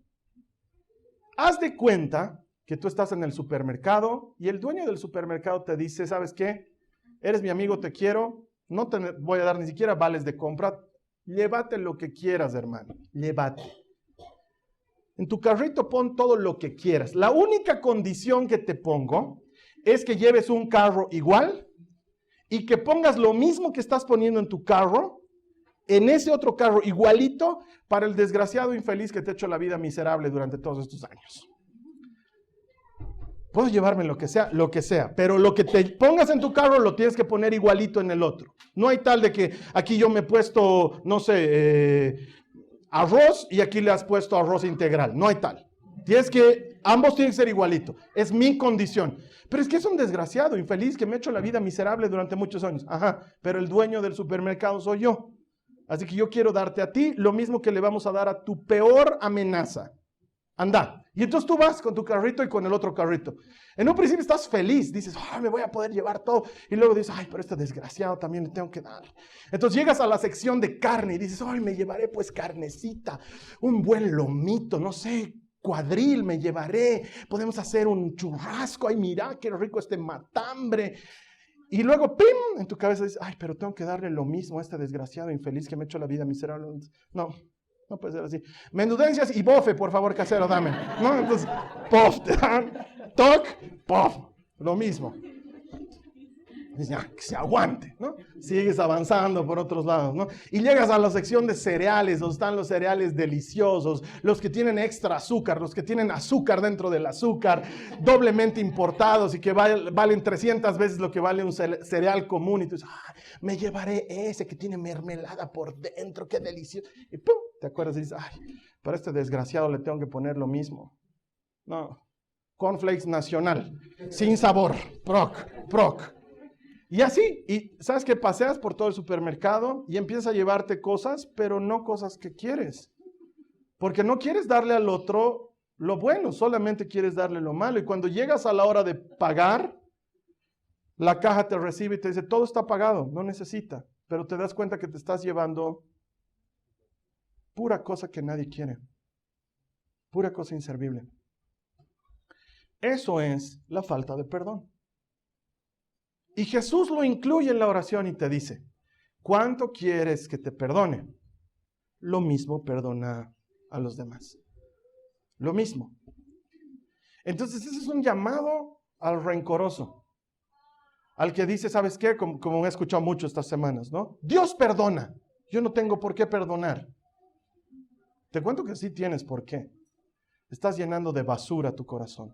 Haz de cuenta que tú estás en el supermercado y el dueño del supermercado te dice, ¿sabes qué? Eres mi amigo, te quiero. No te voy a dar ni siquiera vales de compra. Llévate lo que quieras, hermano. Llévate. En tu carrito pon todo lo que quieras. La única condición que te pongo es que lleves un carro igual y que pongas lo mismo que estás poniendo en tu carro, en ese otro carro igualito, para el desgraciado infeliz que te ha hecho la vida miserable durante todos estos años. Puedo llevarme lo que sea, pero lo que te pongas en tu carro lo tienes que poner igualito en el otro. No hay tal de que aquí yo me he puesto, no sé, arroz y aquí le has puesto arroz integral. No hay tal. Ambos tienen que ser igualito. Es mi condición. Pero es que es un desgraciado, infeliz, que me ha hecho la vida miserable durante muchos años. Ajá, pero el dueño del supermercado soy yo. Así que yo quiero darte a ti lo mismo que le vamos a dar a tu peor amenaza. Anda. Y entonces tú vas con tu carrito y con el otro carrito. En un principio estás feliz, dices, me voy a poder llevar todo. Y luego dices, pero este desgraciado también le tengo que dar. Entonces llegas a la sección de carne y dices, me llevaré pues carnecita, un buen lomito, no sé, cuadril me llevaré, podemos hacer un churrasco, ay, mira qué rico este matambre. Y luego, ¡pim!, en tu cabeza dices, ay, pero tengo que darle lo mismo a este desgraciado infeliz que me ha hecho la vida miserable. No, no puede ser así. Menudencias y bofe, por favor, casero, dame. ¿No? Entonces, pof, te dan, toc, pof, lo mismo. Dices, ya, que se aguante, ¿no? Sigues avanzando por otros lados, ¿no? Y llegas a la sección de cereales, donde están los cereales deliciosos, los que tienen extra azúcar, los que tienen azúcar dentro del azúcar, doblemente importados y que valen 300 veces lo que vale un cereal común. Y tú dices, me llevaré ese que tiene mermelada por dentro, qué delicioso. Y ¡pum!, te acuerdas y dices, ay, para este desgraciado le tengo que poner lo mismo. No, cornflakes nacional, sin sabor, proc. Y así, y sabes que paseas por todo el supermercado y empiezas a llevarte cosas, pero no cosas que quieres. Porque no quieres darle al otro lo bueno, solamente quieres darle lo malo. Y cuando llegas a la hora de pagar, la caja te recibe y te dice, todo está pagado, no necesita. Pero te das cuenta que te estás llevando pura cosa que nadie quiere. Pura cosa inservible. Eso es la falta de perdón. Y Jesús lo incluye en la oración y te dice, ¿cuánto quieres que te perdone? Lo mismo perdona a los demás. Lo mismo. Entonces ese es un llamado al rencoroso. Al que dice, ¿sabes qué? Como he escuchado mucho estas semanas, ¿no? Dios perdona. Yo no tengo por qué perdonar. Te cuento que sí tienes por qué. Estás llenando de basura tu corazón.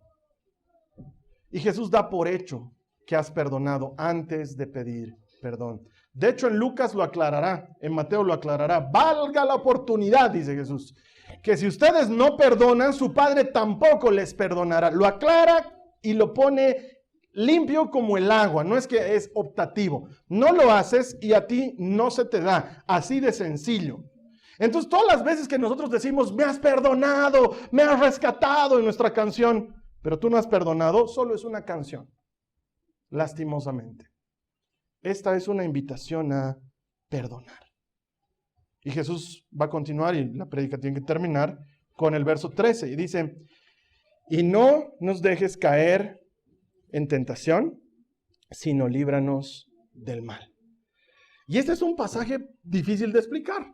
Y Jesús da por hecho que has perdonado antes de pedir perdón. De hecho, en Lucas lo aclarará, en Mateo lo aclarará. Valga la oportunidad, dice Jesús, que si ustedes no perdonan, su Padre tampoco les perdonará. Lo aclara y lo pone limpio como el agua, no es que es optativo. No lo haces y a ti no se te da, así de sencillo. Entonces, todas las veces que nosotros decimos, me has perdonado, me has rescatado en nuestra canción, pero tú no has perdonado, solo es una canción. Lastimosamente. Esta es una invitación a perdonar. Y Jesús va a continuar y la prédica tiene que terminar con el verso 13 y dice, y no nos dejes caer en tentación, sino líbranos del mal. Y este es un pasaje difícil de explicar,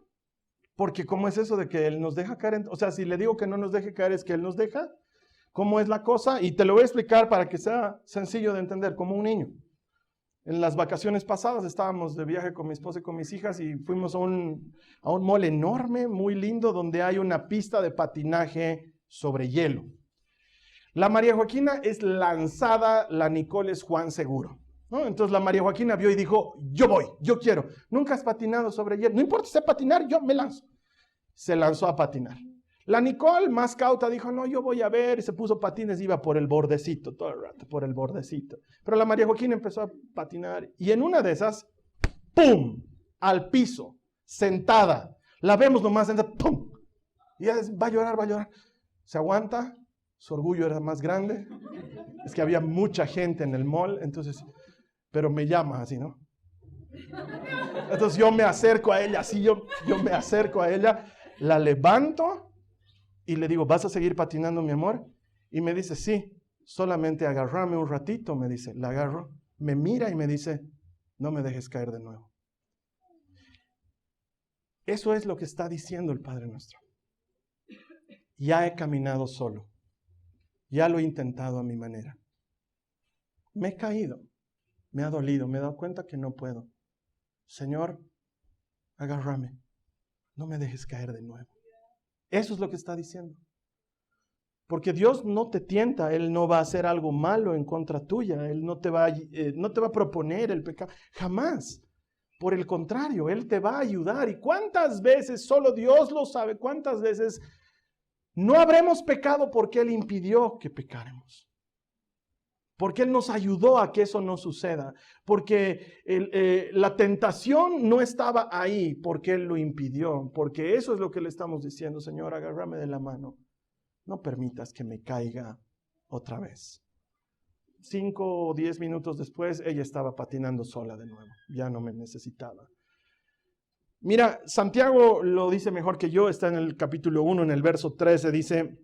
porque ¿cómo es eso de que Él nos deja caer? O sea, si le digo que no nos deje caer, ¿es que Él nos deja? ¿Cómo es la cosa? Y te lo voy a explicar para que sea sencillo de entender, como un niño. En las vacaciones pasadas estábamos de viaje con mi esposa y con mis hijas y fuimos a un mall enorme, muy lindo, donde hay una pista de patinaje sobre hielo. La María Joaquina es lanzada, la Nicole es Juan Seguro, ¿no? Entonces la María Joaquina vio y dijo, yo voy, yo quiero. Nunca has patinado sobre hielo, no importa, sé patinar, yo me lanzo. Se lanzó a patinar. La Nicole, más cauta, dijo, no, yo voy a ver, y se puso patines, iba por el bordecito, todo el rato, por el bordecito. Pero la María Joaquina empezó a patinar, y en una de esas, ¡pum!, al piso, sentada. La vemos nomás sentada, ¡pum! Y ella va a llorar. Se aguanta, su orgullo era más grande. Es que había mucha gente en el mall, entonces, pero me llama así, ¿no? Entonces yo me acerco a ella, así yo me acerco a ella, la levanto, y le digo, ¿vas a seguir patinando, mi amor? Y me dice, sí, solamente agárrame un ratito, me dice. La agarro, me mira y me dice, no me dejes caer de nuevo. Eso es lo que está diciendo el Padre Nuestro. Ya he caminado solo. Ya lo he intentado a mi manera. Me he caído, me ha dolido, me he dado cuenta que no puedo. Señor, agárrame, no me dejes caer de nuevo. Eso es lo que está diciendo. Porque Dios no te tienta, Él no va a hacer algo malo en contra tuya, Él no te va a proponer el pecado, jamás. Por el contrario, Él te va a ayudar. ¿Y cuántas veces, solo Dios lo sabe, cuántas veces no habremos pecado porque Él impidió que pecáramos? Porque Él nos ayudó a que eso no suceda. Porque la tentación no estaba ahí porque Él lo impidió. Porque eso es lo que le estamos diciendo. Señor, agárrame de la mano. No permitas que me caiga otra vez. 5 o 10 minutos después, ella estaba patinando sola de nuevo. Ya no me necesitaba. Mira, Santiago lo dice mejor que yo. Está en el capítulo 1, en el verso 13. Dice,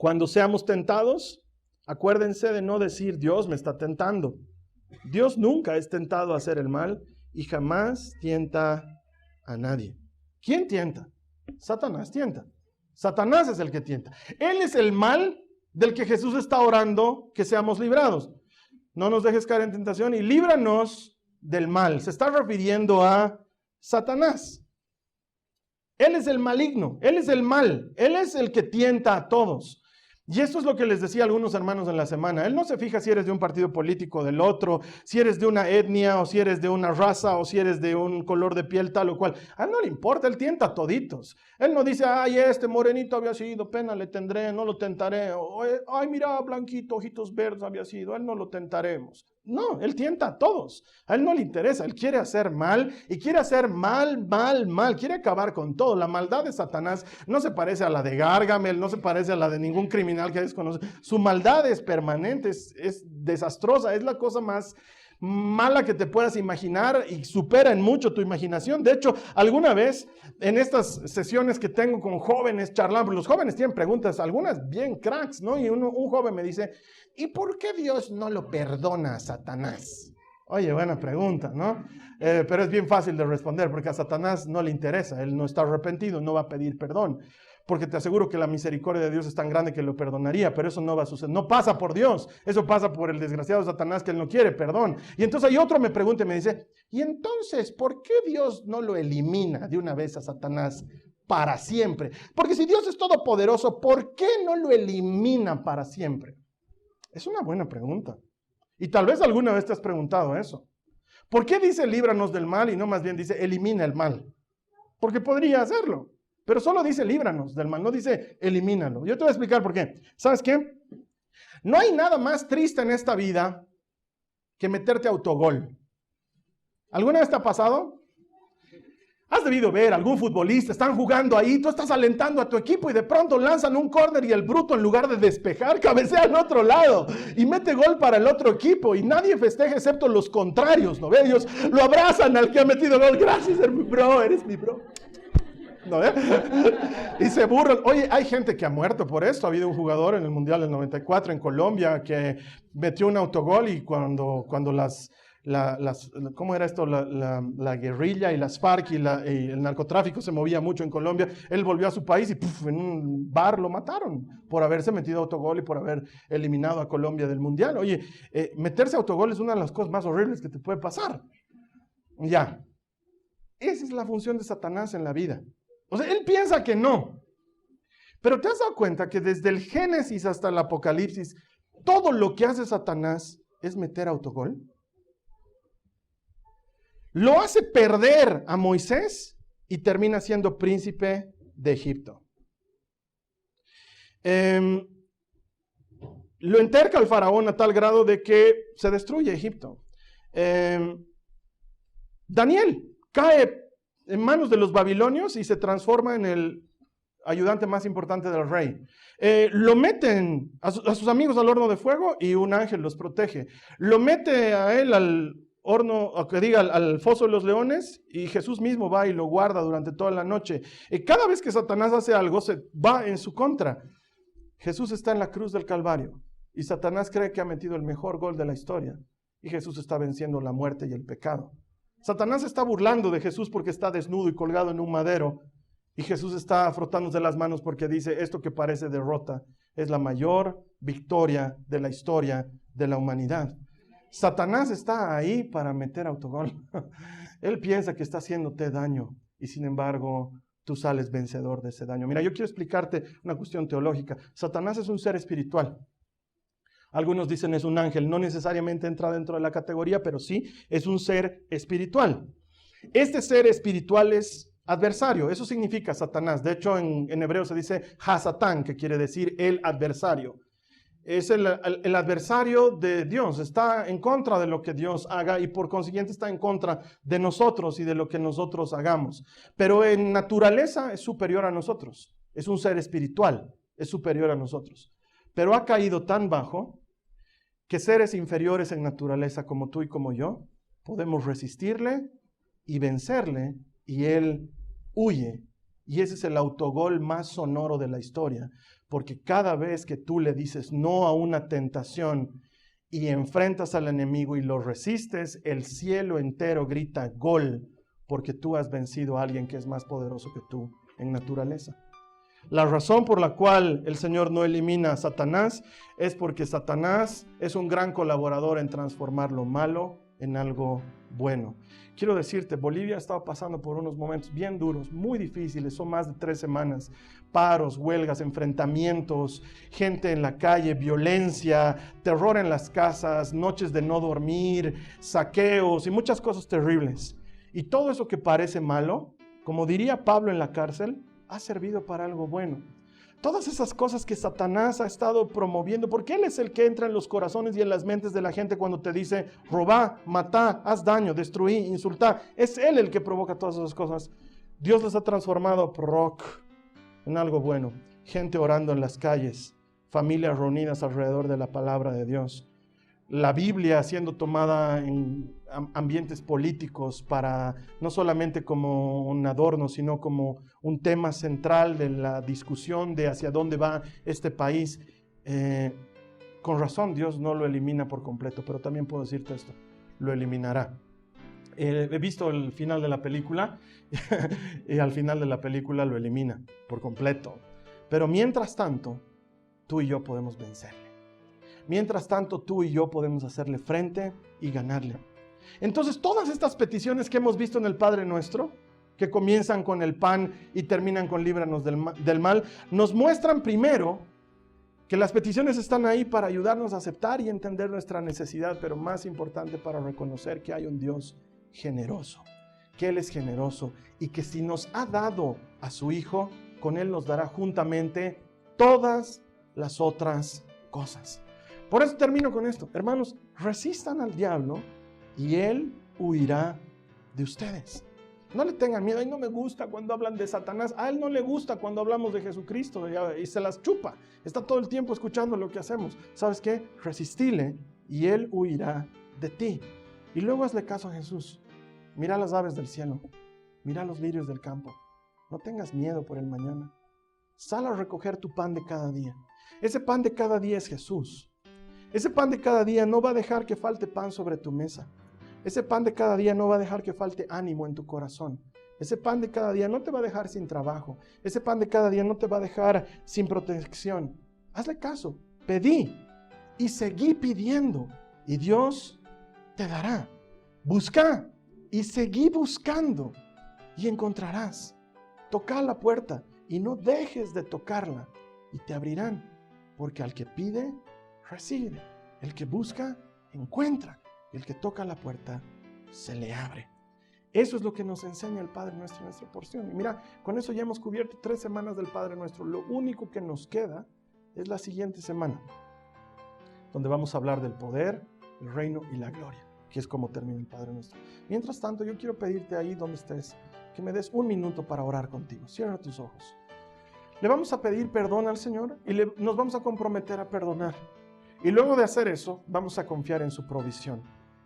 Cuando seamos tentados, acuérdense de no decir Dios me está tentando. Dios nunca es tentado a hacer el mal y jamás tienta a nadie. ¿Quién tienta? Satanás tienta. Satanás es el que tienta. Él es el mal del que Jesús está orando que seamos librados. No nos dejes caer en tentación y líbranos del mal. Se está refiriendo a Satanás. Él es el maligno, él es el mal, él es el que tienta a todos. Y esto es lo que les decía a algunos hermanos en la semana. Él no se fija si eres de un partido político o del otro, si eres de una etnia o si eres de una raza o si eres de un color de piel tal o cual. A él no le importa, él tienta a toditos. Él no dice, ay, este morenito había sido, pena le tendré, no lo tentaré. O, ay, mira, blanquito, ojitos verdes había sido, él no lo tentaremos. No, él tienta a todos. A él no le interesa, él quiere hacer mal y quiere hacer mal, quiere acabar con todo. La maldad de Satanás no se parece a la de Gargamel, no se parece a la de ningún criminal que desconoce. Su maldad es permanente, es desastrosa, es la cosa más mala que te puedas imaginar y supera en mucho tu imaginación. De hecho, alguna vez en estas sesiones que tengo con jóvenes charlando, los jóvenes tienen preguntas, algunas bien cracks, ¿no? Y un joven me dice, ¿y por qué Dios no lo perdona a Satanás? Oye, buena pregunta, ¿no? Pero es bien fácil de responder porque a Satanás no le interesa, él no está arrepentido, no va a pedir perdón. Porque te aseguro que la misericordia de Dios es tan grande que lo perdonaría, pero eso no va a suceder. No pasa por Dios, eso pasa por el desgraciado Satanás que él no quiere perdón. Y entonces hay otro me pregunta y me dice, ¿y entonces por qué Dios no lo elimina de una vez a Satanás para siempre? Porque si Dios es todopoderoso, ¿por qué no lo elimina para siempre? Es una buena pregunta. Y tal vez alguna vez te has preguntado eso. ¿Por qué dice líbranos del mal y no más bien dice elimina el mal? Porque podría hacerlo. Pero solo dice líbranos del mal, no dice elimínalo. Yo te voy a explicar por qué. ¿Sabes qué? No hay nada más triste en esta vida que meterte autogol. ¿Alguna vez te ha pasado? Has debido ver algún futbolista, están jugando ahí, tú estás alentando a tu equipo y de pronto lanzan un córner y el bruto en lugar de despejar cabecea al otro lado y mete gol para el otro equipo y nadie festeja excepto los contrarios, ¿no ve? Ellos lo abrazan al que ha metido gol. Gracias, eres mi bro. ¿No? Y se burlan. Oye, hay gente que ha muerto por esto. Ha habido un jugador en el Mundial del 94 en Colombia que metió un autogol y cuando ¿cómo era esto? La guerrilla y las FARC y el narcotráfico se movía mucho en Colombia, él volvió a su país y en un bar lo mataron por haberse metido autogol y por haber eliminado a Colombia del Mundial. Oye, meterse autogol es una de las cosas más horribles que te puede pasar. Ya. Esa es la función de Satanás en la vida. O sea, él piensa que no. Pero ¿te has dado cuenta que desde el Génesis hasta el Apocalipsis, todo lo que hace Satanás es meter autogol? Lo hace perder a Moisés y termina siendo príncipe de Egipto. Lo enterca al faraón a tal grado de que se destruye Egipto. Daniel cae en manos de los babilonios y se transforma en el ayudante más importante del rey. Lo meten a sus amigos al horno de fuego y un ángel los protege. Lo mete a él al horno, al foso de los leones y Jesús mismo va y lo guarda durante toda la noche. Cada vez que Satanás hace algo, se va en su contra. Jesús está en la cruz del Calvario y Satanás cree que ha metido el mejor gol de la historia y Jesús está venciendo la muerte y el pecado. Satanás está burlando de Jesús porque está desnudo y colgado en un madero y Jesús está frotándose las manos porque dice, esto que parece derrota es la mayor victoria de la historia de la humanidad. Satanás está ahí para meter autogol. Él piensa que está haciéndote daño y sin embargo tú sales vencedor de ese daño. Mira, yo quiero explicarte una cuestión teológica. Satanás es un ser espiritual. Algunos dicen es un ángel, no necesariamente entra dentro de la categoría, pero sí es un ser espiritual. Este ser espiritual es adversario, eso significa Satanás. De hecho, en hebreo se dice ha-satán, que quiere decir el adversario. Es el adversario de Dios, está en contra de lo que Dios haga y por consiguiente está en contra de nosotros y de lo que nosotros hagamos. Pero en naturaleza es superior a nosotros, es un ser espiritual, es superior a nosotros. Pero ha caído tan bajo que seres inferiores en naturaleza como tú y como yo, podemos resistirle y vencerle y él huye Y ese es el autogol más sonoro de la historia, porque cada vez que tú le dices no a una tentación y enfrentas al enemigo y lo resistes, el cielo entero grita gol, porque tú has vencido a alguien que es más poderoso que tú en naturaleza. La razón por la cual el Señor no elimina a Satanás es porque Satanás es un gran colaborador en transformar lo malo en algo bueno. Quiero decirte, Bolivia ha estado pasando por unos momentos bien duros, muy difíciles, son más de 3 semanas, paros, huelgas, enfrentamientos, gente en la calle, violencia, terror en las casas, noches de no dormir, saqueos y muchas cosas terribles. Y todo eso que parece malo, como diría Pablo en la cárcel, ha servido para algo bueno. Todas esas cosas que Satanás ha estado promoviendo, porque él es el que entra en los corazones y en las mentes de la gente cuando te dice robá, matá, haz daño, destruí, insultá. Es él el que provoca todas esas cosas. Dios les ha transformado en algo bueno. Gente orando en las calles, familias reunidas alrededor de la palabra de Dios. La Biblia siendo tomada en ambientes políticos para no solamente como un adorno, sino como un tema central de la discusión de hacia dónde va este país. Con razón Dios no lo elimina por completo, pero también puedo decirte esto, lo eliminará. He visto el final de la película y al final de la película lo elimina por completo. Pero mientras tanto, tú y yo podemos vencerle. Mientras tanto, tú y yo podemos hacerle frente y ganarle. Entonces, todas estas peticiones que hemos visto en el Padre Nuestro, que comienzan con el pan y terminan con líbranos del mal, nos muestran primero que las peticiones están ahí para ayudarnos a aceptar y entender nuestra necesidad, pero más importante para reconocer que hay un Dios generoso, que Él es generoso y que si nos ha dado a su Hijo, con Él nos dará juntamente todas las otras cosas. Por eso termino con esto. Hermanos, resistan al diablo y él huirá de ustedes. No le tengan miedo. Ay, no me gusta cuando hablan de Satanás. A él no le gusta cuando hablamos de Jesucristo y se las chupa. Está todo el tiempo escuchando lo que hacemos. ¿Sabes qué? Resistile y él huirá de ti. Y luego hazle caso a Jesús. Mira las aves del cielo. Mira los lirios del campo. No tengas miedo por el mañana. Sal a recoger tu pan de cada día. Ese pan de cada día es Jesús. Ese pan de cada día no va a dejar que falte pan sobre tu mesa. Ese pan de cada día no va a dejar que falte ánimo en tu corazón. Ese pan de cada día no te va a dejar sin trabajo. Ese pan de cada día no te va a dejar sin protección. Hazle caso, pedí y seguí pidiendo y Dios te dará. Busca y seguí buscando y encontrarás. Toca la puerta y no dejes de tocarla y te abrirán, porque al que pide, recibe. El que busca, encuentra. El que toca la puerta, se le abre. Eso es lo que nos enseña el Padre Nuestro en nuestra porción. Y mira, con eso ya hemos cubierto 3 semanas del Padre Nuestro. Lo único que nos queda es la siguiente semana, donde vamos a hablar del poder, el reino y la gloria, que es como termina el Padre Nuestro. Mientras tanto, yo quiero pedirte ahí donde estés, que me des 1 minuto para orar contigo. Cierra tus ojos. Le vamos a pedir perdón al Señor y nos vamos a comprometer a perdonar. Y luego de hacer eso, vamos a confiar en su provisión,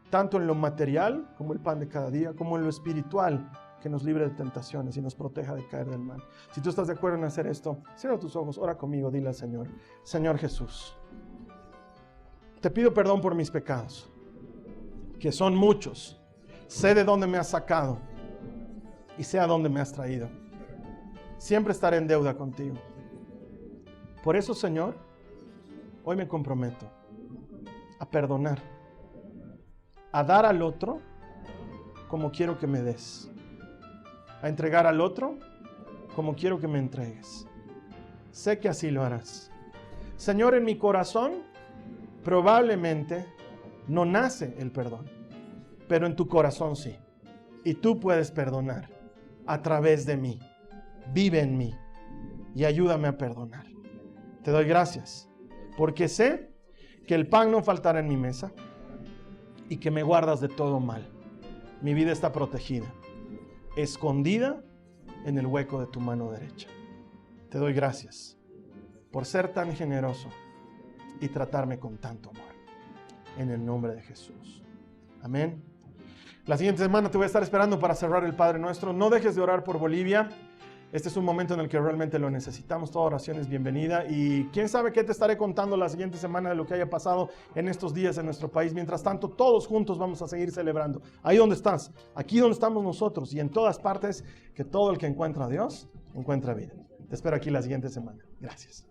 tanto en lo material, como el pan de cada día, como en lo espiritual, que nos libre de tentaciones y nos proteja de caer del mal. Si tú estás de acuerdo en hacer esto, cierra tus ojos, ora conmigo, dile al Señor: Señor Jesús, te pido perdón por mis pecados, que son muchos. Sé de dónde me has sacado y sé a dónde me has traído. Siempre estaré en deuda contigo. Por eso, Señor, hoy me comprometo a perdonar, a dar al otro como quiero que me des, a entregar al otro como quiero que me entregues. Sé que así lo harás. Señor, en mi corazón probablemente no nace el perdón, pero en tu corazón sí. Y tú puedes perdonar a través de mí. Vive en mí y ayúdame a perdonar. Te doy gracias porque sé que el pan no faltará en mi mesa y que me guardas de todo mal. Mi vida está protegida, escondida en el hueco de tu mano derecha. Te doy gracias por ser tan generoso y tratarme con tanto amor. En el nombre de Jesús. Amén. La siguiente semana te voy a estar esperando para cerrar el Padre Nuestro. No dejes de orar por Bolivia. Este es un momento en el que realmente lo necesitamos. Toda oración es bienvenida. Y quién sabe qué te estaré contando la siguiente semana de lo que haya pasado en estos días en nuestro país. Mientras tanto, todos juntos vamos a seguir celebrando. Ahí donde estás, aquí donde estamos nosotros y en todas partes, que todo el que encuentra a Dios, encuentra vida. Te espero aquí la siguiente semana. Gracias.